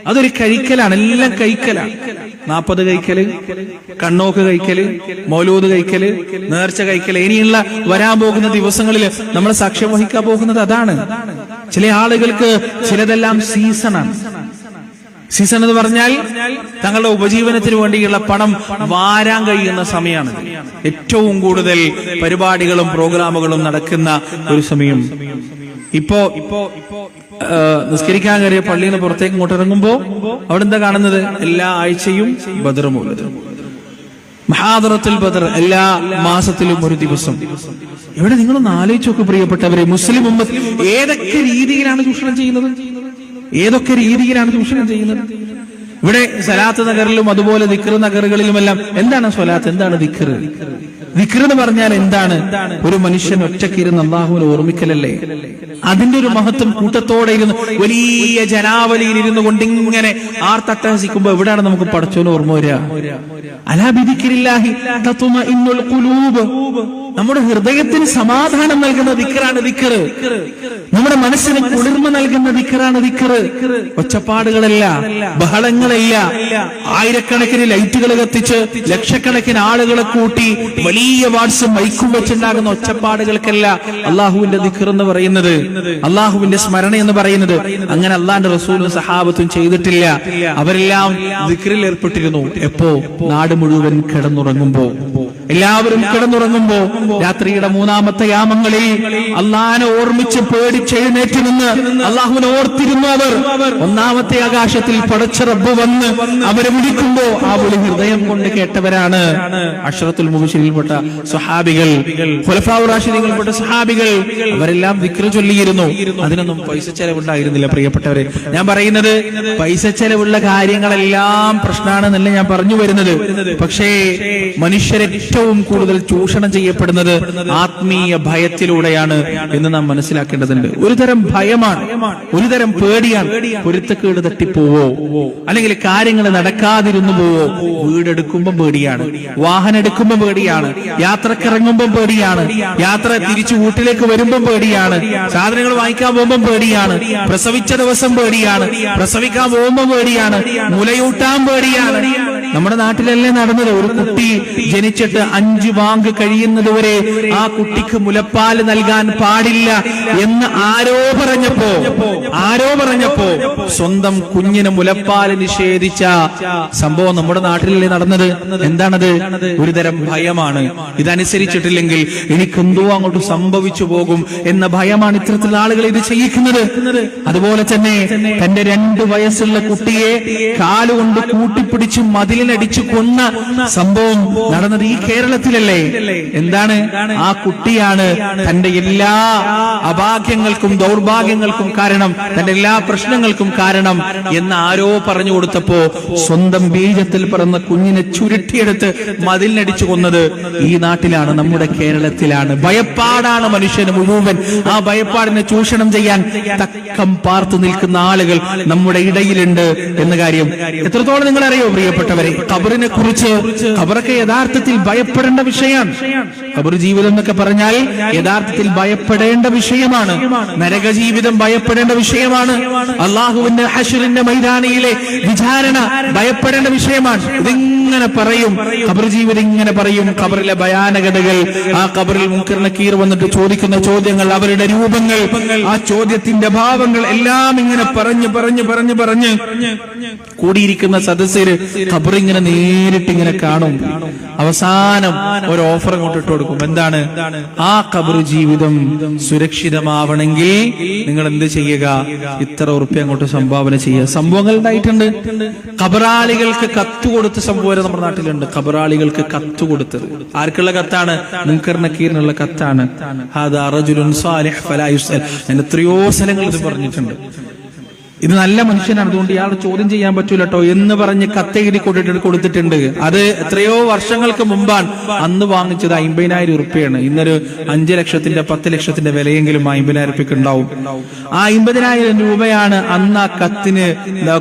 അതൊരു കഴിക്കലാണ്, എല്ലാം കഴിക്കലാണ്. 40 കഴിക്കല്, കണ്ണോക്ക് കഴിക്കല്, മൗലൂദ് കഴിക്കല്, നേർച്ച കഴിക്കല്. ഇനിയുള്ള വരാൻ പോകുന്ന ദിവസങ്ങളിൽ നമ്മൾ സാക്ഷ്യം വഹിക്കാൻ പോകുന്നത് അതാണ്. ചില ആളുകൾക്ക് ചിലതെല്ലാം സീസണാണ്. സീസൺ എന്ന് പറഞ്ഞാൽ തങ്ങളുടെ ഉപജീവനത്തിന് വേണ്ടിയുള്ള പണം വാരാൻ കഴിയുന്ന സമയമാണ്. ഏറ്റവും കൂടുതൽ പരിപാടികളും പ്രോഗ്രാമുകളും നടക്കുന്ന ഒരു സമയം. ഇപ്പോ നിസ്കരിക്കാൻ കയറിയ പള്ളിയിൽ നിന്ന് പുറത്തേക്ക് ഇങ്ങോട്ട് ഇറങ്ങുമ്പോ അവിടെ എന്താ കാണുന്നത്? എല്ലാ ആഴ്ചയും ബദർ മൗലിദ്, മഹാദറത്തുൽ ബദർ എല്ലാ മാസത്തിലും ഒരു ദിവസം. ഇവിടെ നിങ്ങളൊന്ന് ആലോചിച്ച് നോക്ക് പ്രിയപ്പെട്ടവരെ, മുസ്ലിം ഉമ്മത്ത് ഏതൊക്കെ രീതിയിലാണ് ചൂഷണം ചെയ്യുന്നത്, ഏതൊക്കെ രീതിയിലാണ് ചൂഷണം ചെയ്യുന്നത്. ഇവിടെ സലാത്ത് നഗറിലും അതുപോലെ ദിക്ർ നഗറുകളിലുമെല്ലാം എന്താണ് സ്വലാത്ത്, എന്താണ് ദിക്ർ? ദിക്ർ എന്ന് പറഞ്ഞാൽ എന്താണ്? ഒരു മനുഷ്യൻ ഒറ്റക്കിരുന്ന് അല്ലാഹുവിനെ ഓർമ്മിക്കലല്ലേ? അതിന്റെ ഒരു മഹത്വം കൂട്ടത്തോടെ ഇരുന്ന് വലിയ ജനാവലിയിൽ ഇരുന്നു കൊണ്ട് ഇങ്ങനെ ആർത്തട്ടഹസിക്കുമ്പോ എവിടെയാണ് നമുക്ക് പടച്ചോനെ ഓർമ്മ വരിക? അലാ ബിദിക്രില്ലാഹി തത്മഇന്നുൽ ഖുലൂബ്. നമ്മുടെ ഹൃദയത്തിന് സമാധാനം നൽകുന്ന ദിക്റാണ് ദിക്ർ. നമ്മുടെ മനസ്സിന് കുളിർമ നൽകുന്ന ദിക്റാണ് ദിക്ർ. ഒച്ചപ്പാടുകളല്ല, ബഹളങ്ങളല്ല, ആയിരക്കണക്കിന് ലൈറ്റുകൾ കത്തിച്ച് ലക്ഷക്കണക്കിന് ആളുകളെ കൂട്ടി വലിയ വാട്സും മൈക്കും വെച്ചുണ്ടാകുന്ന ഒച്ചപ്പാടുകൾക്കല്ല അള്ളാഹുവിന്റെ ദിക്ർ എന്ന് പറയുന്നത്, അള്ളാഹുവിന്റെ സ്മരണ എന്ന് പറയുന്നത്. അങ്ങനെ അള്ളാന്റെ റസൂലും സഹാബത്തും ചെയ്തിട്ടില്ല. അവരെല്ലാം ദിക്റിൽ ഏർപ്പെട്ടിരുന്നു. എപ്പോ? നാട് മുഴുവൻ കിടന്നുറങ്ങുമ്പോ, എല്ലാവരും കിടന്നുറങ്ങുമ്പോ, രാത്രിയുടെ മൂന്നാമത്തെ യാമങ്ങളിൽ അള്ളാഹിനെ ഓർമ്മിച്ച് പേടിച്ചെഴുന്നേറ്റ് നിന്ന് അള്ളാഹുവിനെ ഓർത്തിരുന്നു അവർ. ഒന്നാമത്തെ ആകാശത്തിൽ പടച്ച റബ്ബ് വന്ന് അവരെ വിളിക്കുമ്പോ ആ വിളി ഹൃദയം കൊണ്ട് കേട്ടവരാണ് അഷ്റത്തുൽ മുബശ്ശിരീൻപ്പെട്ട സ്വഹാബികൾ, ഖുലഫാഉർ റാഷിദീൻപ്പെട്ട സ്വഹാബികൾ. അവരെല്ലാം ദിക്ർ ചൊല്ലിയിരുന്നു. അതിനൊന്നും പൈസ ചെലവുണ്ടായിരുന്നില്ല പ്രിയപ്പെട്ടവരെ. ഞാൻ പറയുന്നത് പൈസ ചെലവുള്ള കാര്യങ്ങളെല്ലാം പ്രശ്നമാണെന്നല്ല ഞാൻ പറഞ്ഞു വരുന്നത്. പക്ഷേ മനുഷ്യരേറ്റവും കൂടുതൽ ചൂഷണം ചെയ്യപ്പെടുന്നത് ആത്മീയ ഭയത്തിലൂടെയാണ് എന്ന് നാം മനസ്സിലാക്കേണ്ടതുണ്ട്. ഒരുതരം ഭയമാണ്, ഒരുതരം പേടിയാണ്. പൊരുത്തക്കേട് തട്ടിപ്പോവോ, അല്ലെങ്കിൽ കാര്യങ്ങൾ നടക്കാതിരുന്നു പോവോ, വീടെടുക്കുമ്പോ പേടിയാണ്, വാഹനം എടുക്കുമ്പോ പേടിയാണ്, യാത്രക്കിറങ്ങുമ്പോ പേടിയാണ്, യാത്ര തിരിച്ചു വീട്ടിലേക്ക് വരുമ്പോ പേടിയാണ്, സാധനങ്ങൾ വാങ്ങിക്കാൻ പോകുമ്പോ പേടിയാണ്, പ്രസവിച്ച ദിവസം പേടിയാണ്, പ്രസവിക്കാൻ പോകുമ്പോ പേടിയാണ്, മുലയൂട്ടാൻ പേടിയാണ്. നമ്മുടെ നാട്ടിലല്ലേ നടന്നത്? ഒരു കുട്ടി ജനിച്ചിട്ട് 5 വാങ്ക് കഴിയുന്നതുവരെ ആ കുട്ടിക്ക് മുലപ്പാൽ നൽകാൻ പാടില്ല എന്ന് ആരോ പറഞ്ഞപ്പോ സ്വന്തം കുഞ്ഞിന് മുലപ്പാൽ നിഷേധിച്ച സംഭവം നമ്മുടെ നാട്ടിലല്ലേ നടന്നത്? എന്താണത്? ഒരുതരം ഭയമാണ്. ഇതനുസരിച്ചിട്ടില്ലെങ്കിൽ എനിക്കെന്തോ അങ്ങോട്ട് സംഭവിച്ചു പോകും എന്ന ഭയമാണ് ഇത്തരത്തിലുള്ള ആളുകൾ ഇത് ചെയ്യിക്കുന്നത്. അതുപോലെ തന്നെ തന്റെ 2 വയസ്സുള്ള കുട്ടിയെ കാലുകൊണ്ട് കൂട്ടിപ്പിടിച്ച് മതിലിനടിച്ചു കൊന്ന സംഭവം നടന്നത് ഈ കേരളത്തിലല്ലേ? എന്താണ്? ആ കുട്ടിയാണ് തന്റെ എല്ലാ അഭാഗ്യങ്ങൾക്കും ദൗർഭാഗ്യങ്ങൾക്കും കാരണം, തന്റെ എല്ലാ പ്രശ്നങ്ങൾക്കും കാരണം എന്ന് ആരോ പറഞ്ഞു കൊടുത്തപ്പോ സ്വന്തം ബീജത്തിൽ പിറന്ന കുഞ്ഞിനെ ചുരുട്ടിയെടുത്ത് മതിലിനടിച്ചു കൊന്നത് ഈ നാട്ടിലാണ്, നമ്മുടെ കേരളത്തിലാണ്. ഭയപ്പാടാണ് മനുഷ്യന് മുഴുവൻ. ആ ഭയപ്പാടിനെ ചൂഷണം ചെയ്യാൻ തക്കം പാർത്തു നിൽക്കുന്ന ആളുകൾ നമ്മുടെ ഇടയിലുണ്ട് എന്ന കാര്യം എത്രത്തോളം നിങ്ങൾ അറിയോ പ്രിയപ്പെട്ടവരെ? ഖബറിനെ കുറിച്ച്, ഖബറൊക്കെ യഥാർത്ഥത്തിൽ ഭയപ്പെടേണ്ട വിഷയമാണ്. ഖബർ ജീവിതം എന്നൊക്കെ പറഞ്ഞാൽ യഥാർത്ഥത്തിൽ ഭയപ്പെടേണ്ട വിഷയമാണ്. നരക ജീവിതം ഭയപ്പെടേണ്ട വിഷയമാണ്. അള്ളാഹുവിന്റെ ഹശ്റിന്റെ മൈതാനിയിലെ വിചാരണ ഭയപ്പെടേണ്ട വിഷയമാണ്. ഇതിങ്ങനെ പറയും, ഖബർ ജീവിതം ഇങ്ങനെ പറയും, ഖബറിലെ ഭയാനകതകൾ, ആ ഖബറിൽ മുൻകർ നക്കീർ വന്നിട്ട് ചോദിക്കുന്ന ചോദ്യങ്ങൾ, അവരുടെ രൂപങ്ങൾ, ആ ചോദ്യത്തിന്റെ ഭാവങ്ങൾ എല്ലാം ഇങ്ങനെ പറഞ്ഞ് കൂടിയിരിക്കുന്ന സദസ്യര് ഖബർ ഇങ്ങനെ നേരിട്ട് ഇങ്ങനെ കാണും. അവസാനം ഒരു ഓഫർ അങ്ങോട്ട് ഇട്ട് കൊടുക്കും. എന്താണ്? ആ ഖബർ ജീവിതം സുരക്ഷിതമാവണമെങ്കിൽ നിങ്ങൾ എന്ത് ചെയ്യുക? ഇത്ര ഉറുപ്പ്യ അങ്ങോട്ട് സംഭാവന ചെയ്യുക. സംഭവങ്ങൾ ഉണ്ടായിട്ടുണ്ട്. ഖബറാളികൾക്ക് കത്ത് കൊടുത്ത സംഭവം നമ്മുടെ നാട്ടിലുണ്ട്. ഖബറാളികൾക്ക് കത്ത് കൊടുത്തത് ആർക്കുള്ള കത്താണ്? മുൻകർ നക്കീറിനുള്ള കത്താണ്. ഹാദാ റജുലുൻ സാലിഹ് ഫലാ യുസ്അൽ. ഞാൻ എത്രയോ സ്ഥലങ്ങളിൽ ഇത് പറഞ്ഞിട്ടുണ്ട്. ഇത് നല്ല മനുഷ്യനാണ്, അതുകൊണ്ട് ഇയാൾ ചോദ്യം ചെയ്യാൻ പറ്റൂല കേട്ടോ എന്ന് പറഞ്ഞ് കത്തെഴുതി കൊടുത്തിട്ടുണ്ട്. അത് എത്രയോ വർഷങ്ങൾക്ക് മുമ്പാണ്. അന്ന് വാങ്ങിച്ചത് 50,000 ഉറുപ്പ്യാണ്. ഇന്നൊരു 5 ലക്ഷത്തിന്റെ 10 ലക്ഷത്തിന്റെ വിലയെങ്കിലും 50,000 ഉറുപ്പ്യക്ക് ഉണ്ടാവും. ആ 50,000 രൂപയാണ് അന്ന് ആ കത്തിന്,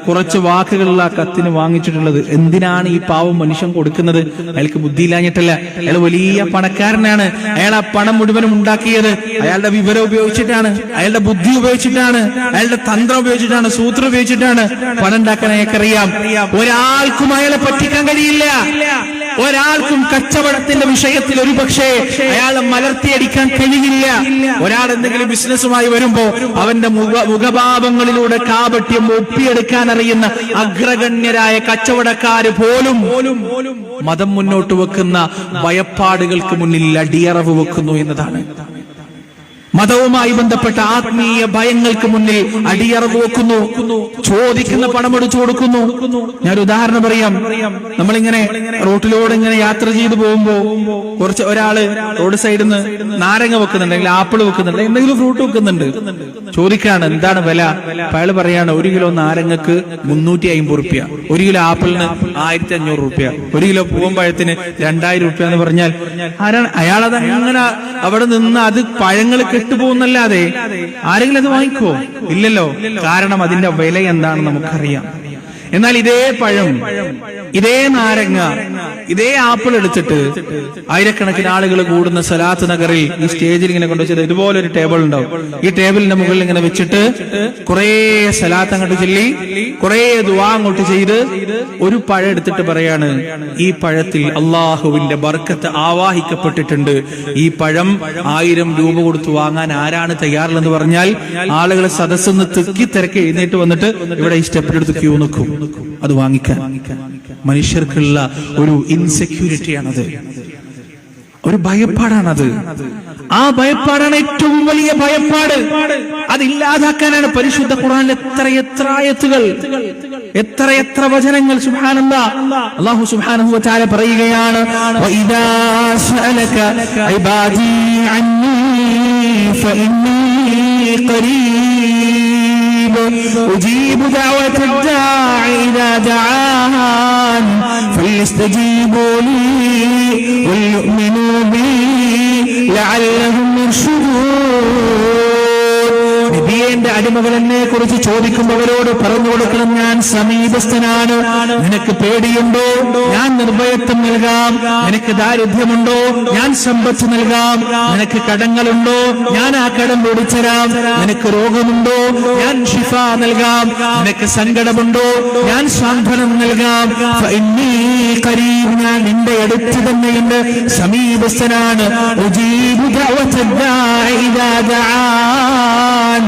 കുറച്ച് വാക്കുകളുള്ള ആ കത്തിന് വാങ്ങിച്ചിട്ടുള്ളത്. എന്തിനാണ് ഈ പാവം മനുഷ്യൻ കൊടുക്കുന്നത്? അയാൾക്ക് ബുദ്ധിയില്ലാഞ്ഞിട്ടല്ല, അയാൾ വലിയ പണക്കാരനാണ്. അയാൾ ആ പണം മുഴുവനും ഉണ്ടാക്കിയത് അയാളുടെ വിവരം ഉപയോഗിച്ചിട്ടാണ്, അയാളുടെ ബുദ്ധി ഉപയോഗിച്ചിട്ടാണ്, അയാളുടെ തന്ത്രം ഉപയോഗിച്ചിട്ടാണ്, സൂത്രം ഉപയോഗിച്ചിട്ടാണ് പണം ഉണ്ടാക്കാൻ അയാൾക്കറിയാം. ഒരാൾക്കും അയാളെ പറ്റിക്കാൻ കഴിയില്ല. ഒരാൾക്കും കച്ചവടത്തിന്റെ വിഷയത്തിൽ ഒരു പക്ഷേ അയാളെ മലർത്തിയടിക്കാൻ കഴിയില്ല. ഒരാൾ എന്തെങ്കിലും ബിസിനസ്സുമായി വരുമ്പോ അവന്റെ മുഖഭാവങ്ങളിലൂടെ കാപട്യം ഒപ്പിയെടുക്കാൻ അറിയുന്ന അഗ്രഗണ്യരായ കച്ചവടക്കാര് പോലും മതം മുന്നോട്ട് വെക്കുന്ന ഭയപ്പാടുകൾക്ക് മുന്നിൽ അടിയറവ് വെക്കുന്നു എന്നതാണ്. മതവുമായി ബന്ധപ്പെട്ട ആത്മീയ ഭയങ്ങൾക്ക് മുന്നിൽ അടിയറവ് വെക്കുന്നു, ചോദിക്കുന്ന പണം എടുത്തു കൊടുക്കുന്നു. ഞാനൊരു ഉദാഹരണം പറയാം. നമ്മളിങ്ങനെ റോട്ടിലൂടെ ഇങ്ങനെ യാത്ര ചെയ്തു പോകുമ്പോ കുറച്ച് ഒരാള് റോഡ് സൈഡിൽ നിന്ന് നാരങ്ങ വെക്കുന്നുണ്ട്, അല്ലെങ്കിൽ ആപ്പിൾ വെക്കുന്നുണ്ട്, എന്തെങ്കിലും ഫ്രൂട്ട് വെക്കുന്നുണ്ട്. ചോദിക്കാണ് എന്താണ് വില. അയാൾ പറയാണ് 1 കിലോ നാരങ്ങക്ക് 350 റുപ്യ, 1 കിലോ ആപ്പിളിന് 1500 റുപ്യ, 1 കിലോ പൂവമ്പഴത്തിന് 2000 റുപ്യ എന്ന് പറഞ്ഞാൽ ആരാണ് അയാളത് അങ്ങനെ അവിടെ നിന്ന് അത് പഴങ്ങൾ കെട്ടുപോകുന്നല്ലാതെ ആരെങ്കിലും അത് വാങ്ങിക്കോ? ഇല്ലല്ലോ. കാരണം അതിന്റെ വില എന്താണെന്ന് നമുക്കറിയാം. എന്നാൽ ഇതേ പഴം, ഇതേ നാരങ്ങ, ഇതേ ആപ്പിൾ എടുത്തിട്ട് ആയിരക്കണക്കിന് ആളുകൾ കൂടുന്ന സലാത്ത് നഗറിൽ ഈ സ്റ്റേജിൽ ഇങ്ങനെ കൊണ്ടുവച്ചത് ഇതുപോലെ ഒരു ടേബിൾ ഉണ്ടാവും. ഈ ടേബിളിന്റെ മുകളിൽ ഇങ്ങനെ വെച്ചിട്ട് കുറെ സലാത്ത് അങ്ങോട്ട് ചൊല്ലി, കുറെ ദുആ അങ്ങോട്ട് ചെയ്ത് ഒരു പഴം എടുത്തിട്ട് പറയാണ്, ഈ പഴത്തിൽ അള്ളാഹുവിന്റെ ബർക്കത്ത് ആവാഹിക്കപ്പെട്ടിട്ടുണ്ട്. ഈ പഴം 1000 രൂപ കൊടുത്ത് വാങ്ങാൻ ആരാണ് തയ്യാറുള്ളതെന്ന് പറഞ്ഞാൽ ആളുകൾ സദസ്സെന്ന് തിക്കി തിരക്ക് എഴുന്നേറ്റ് വന്നിട്ട് ഇവിടെ ഈ സ്റ്റെപ്പിലെടുത്ത് ക്യൂ നിൽക്കും അത് വാങ്ങിക്കാൻ. മനുഷ്യർക്കുള്ള ഒരു ഇൻസെക്യൂരിറ്റിയാണത്, ഒരു ഭയപ്പാടാണത്. ആ ഭയപ്പാടാണ് ഏറ്റവും വലിയ ഭയപ്പാട്. അതില്ലാതാക്കാനാണ് പരിശുദ്ധ ഖുർആനിൽ എത്ര ആയത്തുകൾ, എത്ര വചനങ്ങൾ. സുബ്ഹാനല്ലാഹ്. അല്ലാഹു സുബ്ഹാനഹു വ തആല പറയുകയാണ്, വഇദാ സഅലക ഇബാദി അന്നി ഫഇന്നി ഖരീബ് أجيب دعوة الداعي إذا دعان فليستجيبوا لي وليؤمنوا بي لعلهم يرشدون. നബിയുടെ അടിമകൾ എന്നെ കുറിച്ച് ചോദിക്കുമ്പോൾ അവരോട് പറഞ്ഞു കൊടുക്കണം, ഞാൻ സമീപസ്ഥനാണ്. നിനക്ക് പേടിയുണ്ടോ? ഞാൻ നിർഭയത്വം നൽകാം. നിനക്ക് ദാരിദ്ര്യമുണ്ടോ? ഞാൻ സമ്പത്ത് നൽകാം. നിനക്ക് കടങ്ങളുണ്ടോ? ഞാൻ ആ കടം ഓടിച്ചരാം. നിനക്ക് രോഗമുണ്ടോ? ഞാൻ ശിഫ നൽകാം. നിനക്ക് സങ്കടമുണ്ടോ? ഞാൻ സാന്ത്വനം നൽകാം. ഫഇന്നീ ഖരീബ്, ഞാൻ നിന്റെ അടുത്ത് തന്നെയുണ്ട്, സമീപസ്ഥനാണ്. ഉജീബു ദഅവത ദാഇ ഇദാ ദഅാൻ,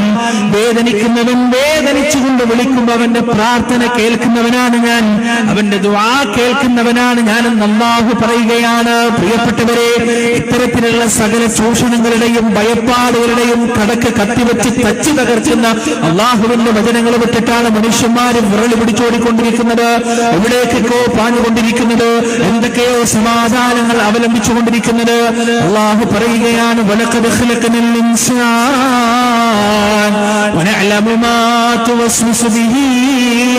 വേദനിക്കുന്നവൻ വേദനിച്ചുകൊണ്ട് വിളിക്കുമ്പോൾ അവന്റെ പ്രാർത്ഥന കേൾക്കുന്നവനാണ് ഞാൻ, അവന്റെ ദുആ കേൾക്കുന്നവനാണ് ഞാൻ എന്ന് അല്ലാഹു പറയുകയാണ്. പ്രിയപ്പെട്ടവരെ, ഇത്തരത്തിലുള്ള സകല ചൂഷണങ്ങളുടെയും ഭയപ്പാടുകളുടെയും കടക്ക് കത്തിവെച്ച് തച്ചു തകർക്കുന്ന അള്ളാഹുവിന്റെ വചനങ്ങൾ വിട്ടിട്ടാണ് മനുഷ്യന്മാരും വിരളി പിടിച്ചോടിക്കൊണ്ടിരിക്കുന്നത്, എവിടേക്കൊക്കെ പാഞ്ഞുകൊണ്ടിരിക്കുന്നത്, എന്തൊക്കെയോ സമാധാനങ്ങൾ അവലംബിച്ചുകൊണ്ടിരിക്കുന്നത്. അള്ളാഹു പറയുകയാണ്, വലഖദ് ഖലഖനൽ ഇൻസാൻ ونعلم ما توسوس به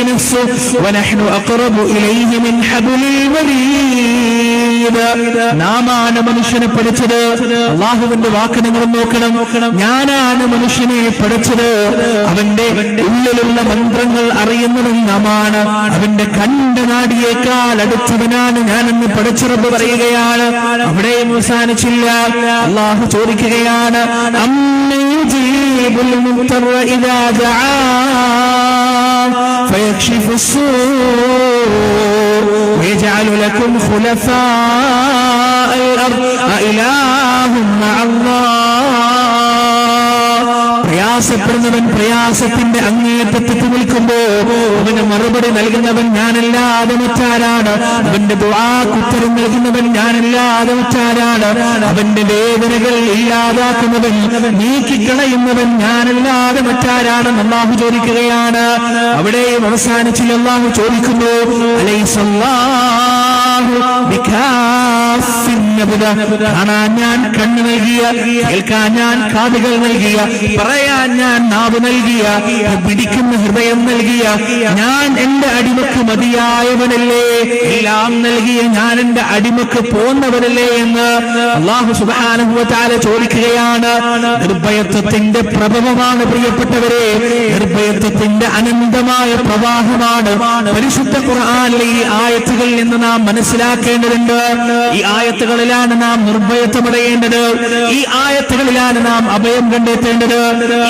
نفسه ونحن أقرب إليه من حبل الوريد. നാമാണ് മനുഷ്യനെ പഠിച്ചത്. അള്ളാഹുവിന്റെ വാക്ക് നിങ്ങൾ നോക്കണം. ഞാനാണ് മനുഷ്യനെ പഠിച്ചത്. അവന്റെ ഉള്ളിലുള്ള മന്ത്രങ്ങൾ അറിയുന്നതും നാമാണ്. അവന്റെ കണ്ഠനാടിയേക്കാൾ അടുത്തവനാണ് ഞാനെന്ന് പഠിച്ച റബ്ബ് പറയുകയാണ്. അവിടെയും അവസാനിച്ചില്ല. അള്ളാഹു ചോദിക്കുകയാണ്, المضطر إذا دعاه فيكشف السوء ويجعل لكم خلفاء الأرض أإله مع الله. പ്രയാസപ്പെടുന്നവൻ പ്രയാസത്തിന്റെ അങ്ങേയറ്റത്ത് നിൽക്കുമ്പോ അവന് മറുപടി നൽകുന്നവൻ ഞാനല്ലാതെ മറ്റാരാണ്? അവന്റെ ദുആക്ക് ഉത്തരം നൽകുന്നവൻ ഞാനല്ലാതെ മറ്റാരാണ്? അവന്റെ വേദനകൾ ഇല്ലാതാക്കുന്നവൻ, നീക്കിക്കളയുന്നവൻ ഞാനല്ലാതെ മറ്റാരാണെന്ന് അല്ലാഹു ചോദിക്കുകയാണ്. അവിടെയും അവസാനിച്ചില്ല. അല്ലാഹു ചോദിക്കുന്നു, അലൈസല്ലാഹു ബികാഫിൻ അബ്ദ, കാണാൻ ഞാൻ കണ്ണ് നൽകിയ, കേൾക്കാൻ ഞാൻ കാതുകൾ നൽകിയ, പറയാൻ ഞാൻ നാവ് നൽകിയ, പിടിക്കുന്ന ഹൃദയം നൽകിയ ഞാൻ എന്റെ അടിമക്ക് മതിയായവനല്ലേ? എല്ലാം നൽകിയ ഞാൻ എന്റെ അടിമക്ക് പോന്നവനല്ലേ എന്ന് അല്ലാഹു സുബ്ഹാനഹു വ തആല ചോദിക്കുകയാണ്. നിർഭയത്വത്തിന്റെ പ്രഭവമാണ് പ്രിയപ്പെട്ടവരെ, നിർഭയത്വത്തിന്റെ അനന്തമായ പ്രവാഹമാണ് പരിശുദ്ധ ഖുർആനിലെ ഈ ആയത്തുകളിൽ നിന്ന് നാം മനസ്സിലാക്കേണ്ടതുണ്ട്. ഈ ആയത്തുകളിലാണ് നാം നിർഭയത്വമടയേണ്ടത്. ഈ ആയത്തുകളിലാണ് നാം അഭയം കണ്ടെത്തേണ്ടത്.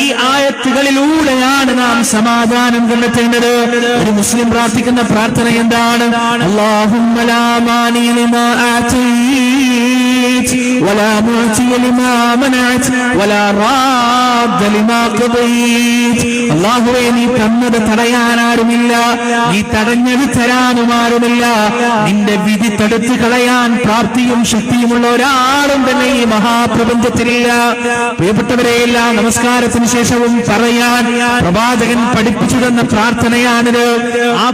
ഈ ആയത്തുകളിലൂടെയാണ് നാം സമാധാനം കണ്ടെത്തേണ്ടത്. ഒരു മുസ്ലിം പ്രാർത്ഥിക്കുന്ന പ്രാർത്ഥന എന്താണ്? അല്ലാഹുമ്മ ലാ മാനി ലിമാ ആതീത് വലാ മുഅ്തിയ ലിമാ മനഅത് വലാ റാദ്ദ ലിമാ ഖദീത്. അല്ലാഹുവേ, നീ തന്നത് തടയാൻ ആരുമില്ല, നീ തടഞ്ഞത് തരാനും ആരുമില്ല. നിന്റെ വിധി തടുത്തു കളയാൻ പ്രാപ്തിയും ശക്തിയുമുള്ള ഒരാളും തന്നെ ഈ മഹാപ്രപഞ്ചത്തിലില്ല. പ്രിയപ്പെട്ടവരെ, എല്ലാ നമസ്കാരത്തിന് ശേഷവും പറയാൻ പ്രവാചകൻ പഠിപ്പിച്ചു തന്ന പ്രാർത്ഥനയാണിത്. ആ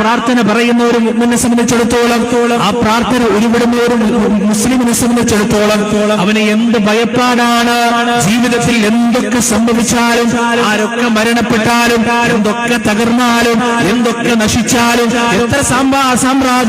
പ്രാർത്ഥന പറയുന്ന ഒരു മുഅ്മിനെ സംബന്ധിച്ചിടത്തോളം, ആ പ്രാർത്ഥന ഉരുവിടുന്ന ഒരു മുസ്ലിമിനെ സംബന്ധിച്ചിടത്തോളം അവന് എന്ത് ഭയപ്പാടാണ്. ജീവിതത്തിൽ എന്തൊക്കെ സംഭവിച്ചാലും, ആരൊക്കെ മരണപ്പെട്ടാലും, എന്തൊക്കെ തകർന്നാലും, എന്തൊക്കെ നശിച്ചാലും, എത്ര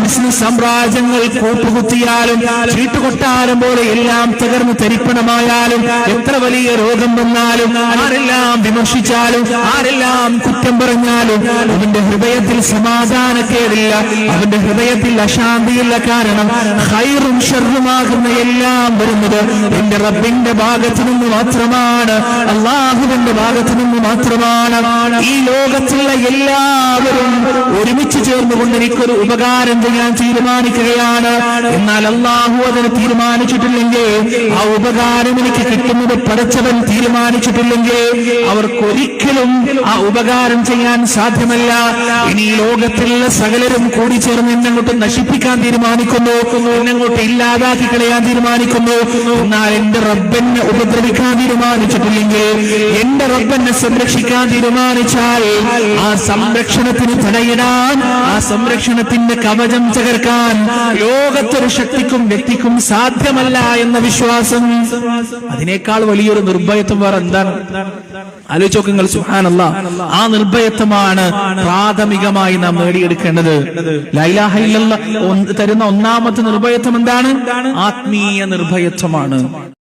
ബിസിനസ് സാമ്രാജ്യങ്ങൾ കൂട്ടുകുത്തിയാലും, ചീട്ടുകൊട്ടാരം പോലെ എല്ലാം തകർന്ന് തരിപ്പണമായാലും, എത്ര വലിയ രോഗം വന്നാലും, ആരെല്ലാം വിമർശിച്ചാലും, ആരെല്ലാം കുറ്റം പറഞ്ഞാലും അവന്റെ ഹൃദയത്തിൽ സമാധാനക്കേടില്ല, അവന്റെ ഹൃദയത്തിൽ അശാന്തിയില്ല. കാരണം ഖൈറും ഷർറുമാകുന്ന എല്ലാം വരുന്നത് എന്റെ റബ്ബിന്റെ ഭാഗത്തു നിന്ന് മാത്രമാണ്, അല്ലാഹുവിന്റെ ഭാഗത്തു നിന്ന് മാത്രമാണ്. ഈ ലോകത്തുള്ള എല്ലാവരും ഒരുമിച്ച് ചേർന്നുകൊണ്ട് എനിക്കൊരു ഉപകാരം ചെയ്യാൻ തീരുമാനിക്കുകയാണ്. എന്നാൽ അല്ലാഹു അതിന് തീരുമാനിച്ചിട്ടില്ലെങ്കിൽ, ആ ഉപകാരം എനിക്ക് കിട്ടുന്നത് പടച്ചവൻ തീരുമാനിച്ചിട്ടില്ലെങ്കിൽ അവർക്കൊരിക്കലും ആ ഉപകാരം ചെയ്യാൻ സാധ്യമല്ല. ഇനി ഈ ലോകത്തിലുള്ള സകലരും കൂടി ചേർന്ന് എന്നെങ്ങോട്ട് നശിപ്പിക്കാൻ തീരുമാനിക്കുന്നു, എന്നെങ്ങോട്ട് ഇല്ലാതാക്കി കളയാൻ തീരുമാനിക്കുന്നു. എന്നാൽ എന്റെ റബ്ബെന്നെ ഉപദ്രവിക്കാൻ തീരുമാനിച്ചിട്ടില്ലെങ്കിൽ, എന്റെ റബ്ബെന്നെ സംരക്ഷിക്കാൻ തീരുമാനിച്ചാൽ ആ സംരക്ഷണത്തിന് തടയിടാൻ, ആ സംരക്ഷണത്തിന്റെ കവചം തകർക്കാൻ ലോകത്തൊരു ശക്തിക്കും വ്യക്തിക്കും സാധ്യമല്ല എന്ന വിശ്വാസം, അതിനേക്കാൾ വലിയൊരു നിർഭയത്വം വേറെ എന്താണ്? ആലോചിച്ചോക്ക് നിങ്ങൾ. സുബ്ഹാനല്ലാഹ്, ആ നിർഭയത്വമാണ് പ്രാഥമികമായി നാം നേടിയെടുക്കേണ്ടത്. ലാ ഇലാഹ ഇല്ലല്ലാഹ് തരുന്ന ഒന്നാമത്തെ നിർഭയത്വം എന്താണ്? ആത്മീയ നിർഭയത്വമാണ്.